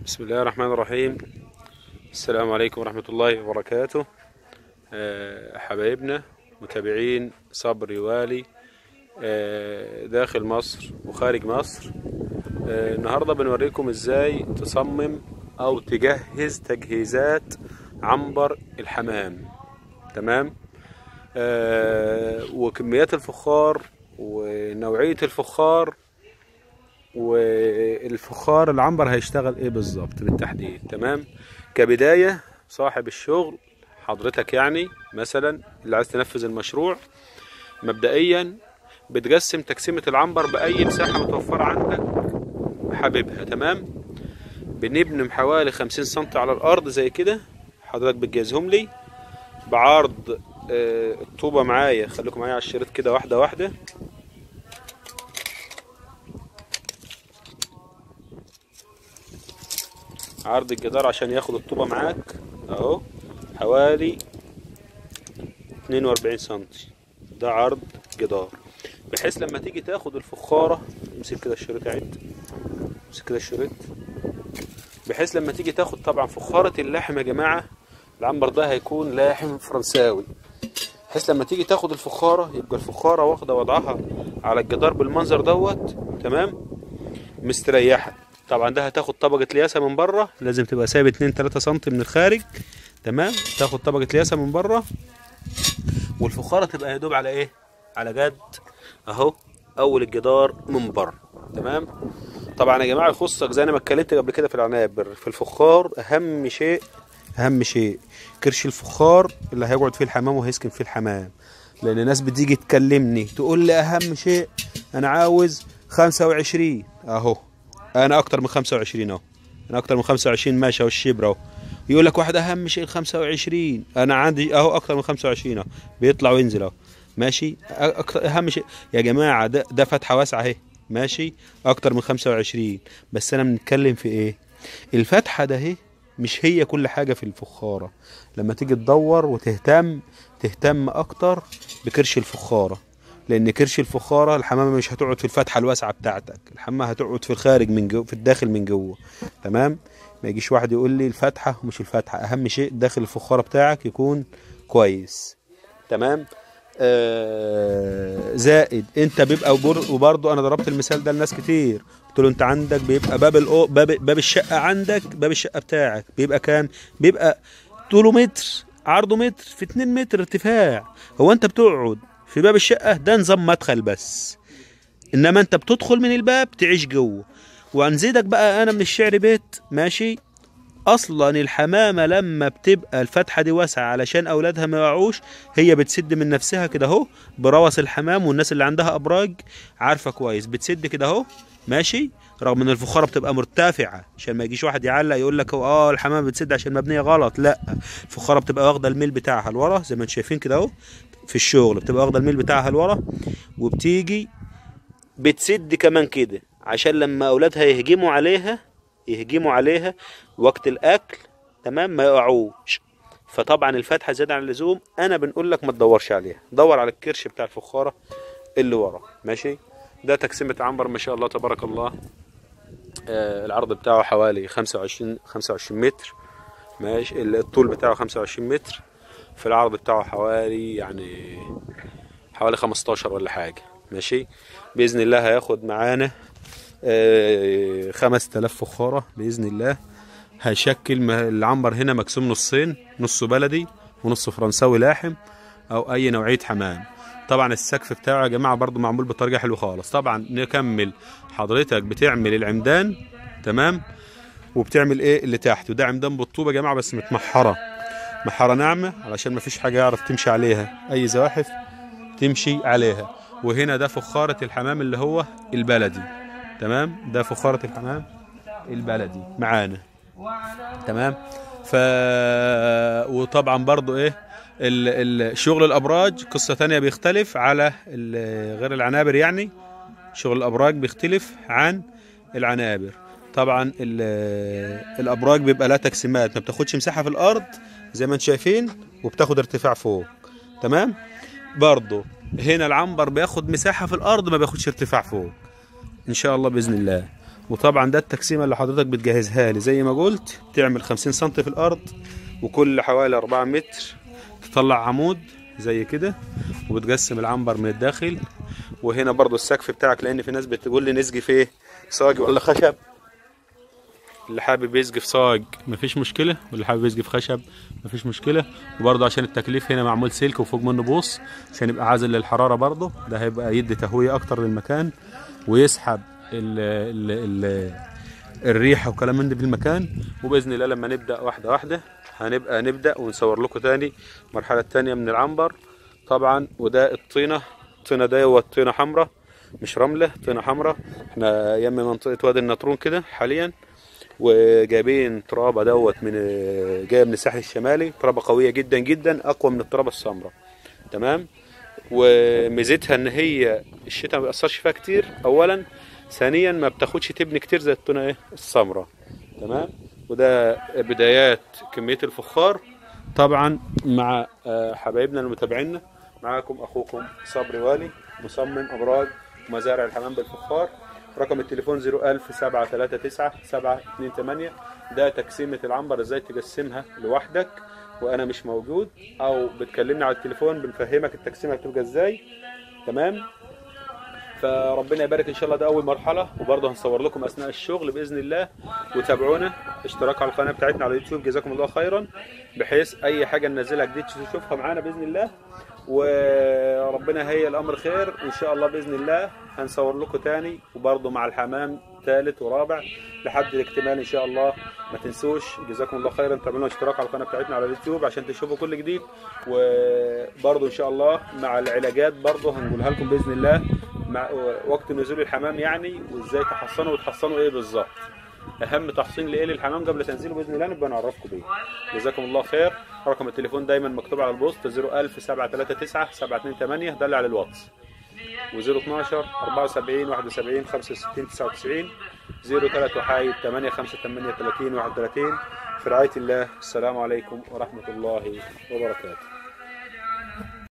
بسم الله الرحمن الرحيم. السلام عليكم ورحمة الله وبركاته. حبايبنا متابعين صبري والي داخل مصر وخارج مصر. النهاردة بنوريكم ازاي تصمم او تجهز تجهيزات عنبر الحمام. تمام. وكميات الفخار ونوعية الفخار والفخار العنبر هيشتغل ايه بالظبط بالتحديد. تمام. كبداية صاحب الشغل حضرتك يعني مثلا اللي عايز تنفذ المشروع، مبدئيا بتقسم تقسيمة العنبر بأي مساحة متوفرة عندك حاببها. تمام. بنبني حوالي 50 سنتي على الأرض زي كده، حضرتك بتجهزهم لي بعرض الطوبة معايا. خليكم معايا على الشريط كده واحدة واحدة. عرض الجدار عشان ياخد الطوبة معاك اهو حوالي 42 سنتي، ده عرض جدار، بحيث لما تيجي تاخد الفخارة، امسك كده الشريط عد، امسك كده الشريط، بحيث لما تيجي تاخد طبعا فخارة اللحم يا جماعة، العنبر ده هيكون لاحم فرنساوي، بحيث لما تيجي تاخد الفخارة يبقى الفخارة واخدة وضعها على الجدار بالمنظر دوت. تمام. مستريحة. طبعا ده هتاخد طبقة لياسة من بره، لازم تبقى سايب 2-3 سم من الخارج. تمام. تاخد طبقة لياسة من بره، والفخارة تبقى يدوب على ايه؟ على جد اهو اول الجدار من بره. تمام. طبعا يا جماعة يخصك زي انا ما اتكلمت قبل كده في العنابر، في الفخار اهم شيء كرش الفخار اللي هيقعد فيه الحمام وهيسكن فيه الحمام. لان الناس بتيجي تكلمني تقول لي اهم شيء انا عاوز 25 اهو، انا اكتر من 25 اهو، انا اكتر من 25 ماشي اهو الشبر اهو. يقول لك واحد اهم شيء ال 25، انا عندي اهو اكتر من 25 اهو، بيطلع وينزل اهو ماشي. اهم شيء يا جماعه ده فتحه واسعه اهي ماشي، اكتر من 25. بس انا بنتكلم في ايه؟ الفتحه ده اهي مش هي كل حاجه في الفخاره. لما تيجي تدور تهتم اكتر بكرش الفخاره، لان كرش الفخاره الحمامه مش هتقعد في الفتحه الواسعه بتاعتك، الحمامه هتقعد في الخارج من جوه، في الداخل من جوه. تمام. ما يجيش واحد يقول لي الفتحه ومش الفتحه، اهم شيء داخل الفخاره بتاعك يكون كويس. تمام. زائد انت بيبقى وبرضه انا ضربت المثال ده لناس كتير، قلت له انت عندك بيبقى باب الشقه، عندك باب الشقه بتاعك بيبقى كام؟ بيبقى طوله متر عرضه متر في 2 متر ارتفاع. هو انت بتقعد في باب الشقة ده نظام مدخل بس، انما انت بتدخل من الباب تعيش جوه. وانزيدك بقى انا من الشعر بيت ماشي. اصلا الحمامة لما بتبقى الفتحة دي واسعة علشان اولادها ما يقعوش، هي بتسد من نفسها كده اهو بروث الحمام، والناس اللي عندها ابراج عارفة كويس بتسد كده اهو ماشي. رغم ان الفخاره بتبقى مرتفعه عشان ما يجيش واحد يعلق يقول لك الحمامه بتسد عشان مبنيه غلط، لا، الفخاره بتبقى واخده الميل بتاعها لورا زي ما انتم شايفين كده اهو، في الشغل بتبقى واخده الميل بتاعها لورا، وبتيجي بتسد كمان كده عشان لما اولادها يهجموا عليها وقت الاكل تمام ما يقعوش. فطبعا الفتحه زياده عن اللزوم، انا بنقول لك ما تدورش عليها، دور على الكرش بتاع الفخاره اللي ورا ماشي. ده تقسيمه عنبر ما شاء الله تبارك الله. العرض بتاعه حوالي 25 متر ماشي، الطول بتاعه 25 متر، في العرض بتاعه حوالي 15 ولا حاجة ماشي. بإذن الله هياخد معانا 5000 فخارة بإذن الله. هيشكل العنبر هنا مقسوم نصين، نص بلدي ونص فرنساوي لاحم أو أي نوعية حمام. طبعا السقف بتاعه يا جماعة برضو معمول بطريقة حلوة خالص. طبعا نكمل، حضرتك بتعمل العمدان تمام، وبتعمل ايه اللي تحت، وده عمدان بالطوبة يا جماعة بس محرة ناعمة علشان مفيش حاجة يعرف تمشي عليها، أي زواحف تمشي عليها. وهنا ده فخارة الحمام اللي هو البلدي. تمام. ده فخارة الحمام البلدي معانا. تمام. وطبعا برضو ايه شغل الأبراج قصة تانية بيختلف على غير العنابر، يعني شغل الأبراج بيختلف عن العنابر. طبعا الأبراج بيبقى لها تقسيمات، ما بتاخدش مساحة في الأرض زي ما انتم شايفين، وبتاخد ارتفاع فوق. تمام. برضو هنا العنبر بياخد مساحة في الأرض ما بياخدش ارتفاع فوق إن شاء الله بإذن الله. وطبعا ده التقسيمه اللي حضرتك بتجهزها لي زي ما قلت، تعمل 50 سم في الارض، وكل حوالي 4 متر تطلع عمود زي كده، وبتقسم العنبر من الداخل. وهنا برضو السقف بتاعك، لان في ناس بتقول لي نسقي في ايه، صاج ولا خشب. اللي حابب يسقي في صاج مفيش مشكله، واللي حابب يسقي في خشب مفيش مشكله. وبرضه عشان التكليف هنا معمول سلك وفوق منه بوص عشان يبقى عازل للحراره، برضه ده هيبقى يدي تهويه اكتر للمكان ويسحب ال الريحه وكلام من ده في المكان. وباذن الله لما نبدا واحده واحده هنبقى نبدا ونصور لكم تاني المرحله الثانيه من العنبر طبعا. وده الطينه دوت طينه حمراء مش رمله، طينه حمراء. احنا يم منطقه وادي النطرون كده حاليا، وجايبين ترابه دوت من جايه من الساحل الشمالي، ترابه قويه جدا جدا، اقوى من الترابه السمراء. تمام. وميزتها ان هي الشتاء ما بيأثرش فيها كتير اولا، ثانيا ما بتاخدش تبني كتير زي الطينه ايه السمراء. تمام. وده بدايات كميه الفخار طبعا مع حبايبنا المتابعين. معاكم اخوكم صبري والي، مصمم ابراج ومزارع الحمام بالفخار. رقم التليفون 01000-739-728. ده تقسيمة العنبر ازاي تقسمها لوحدك وانا مش موجود، او بتكلمني على التليفون بنفهمك التقسيمة بتبقى ازاي. تمام. فربنا يبارك ان شاء الله. ده اول مرحله، وبرضه هنصور لكم اثناء الشغل باذن الله. وتابعونا، اشتراك على القناه بتاعتنا على اليوتيوب، جزاكم الله خيرا، بحيث اي حاجه ننزلها جديد تشوفها معانا باذن الله. وربنا هي الامر خير ان شاء الله باذن الله. هنصور لكم تاني، وبرضه مع الحمام ثالث ورابع لحد الاكتمال ان شاء الله. ما تنسوش جزاكم الله خيرا تعملوا اشتراك على القناه بتاعتنا على اليوتيوب عشان تشوفوا كل جديد. وبرضه ان شاء الله مع العلاجات برضه هنقولها لكم باذن الله مع وقت نزول الحمام يعني، وازاي تحصنوا وتحصنوا ايه بالظبط. اهم تحصين لايه للحمام قبل تنزيله باذن الله نبقى نعرفكم بيه. جزاكم الله خير. رقم التليفون دايما مكتوب على البوست 01000-739-728، ده اللي على الواتس. و012-74-71-65-99 03-1-858-30-31. في رعاية الله. السلام عليكم ورحمة الله وبركاته.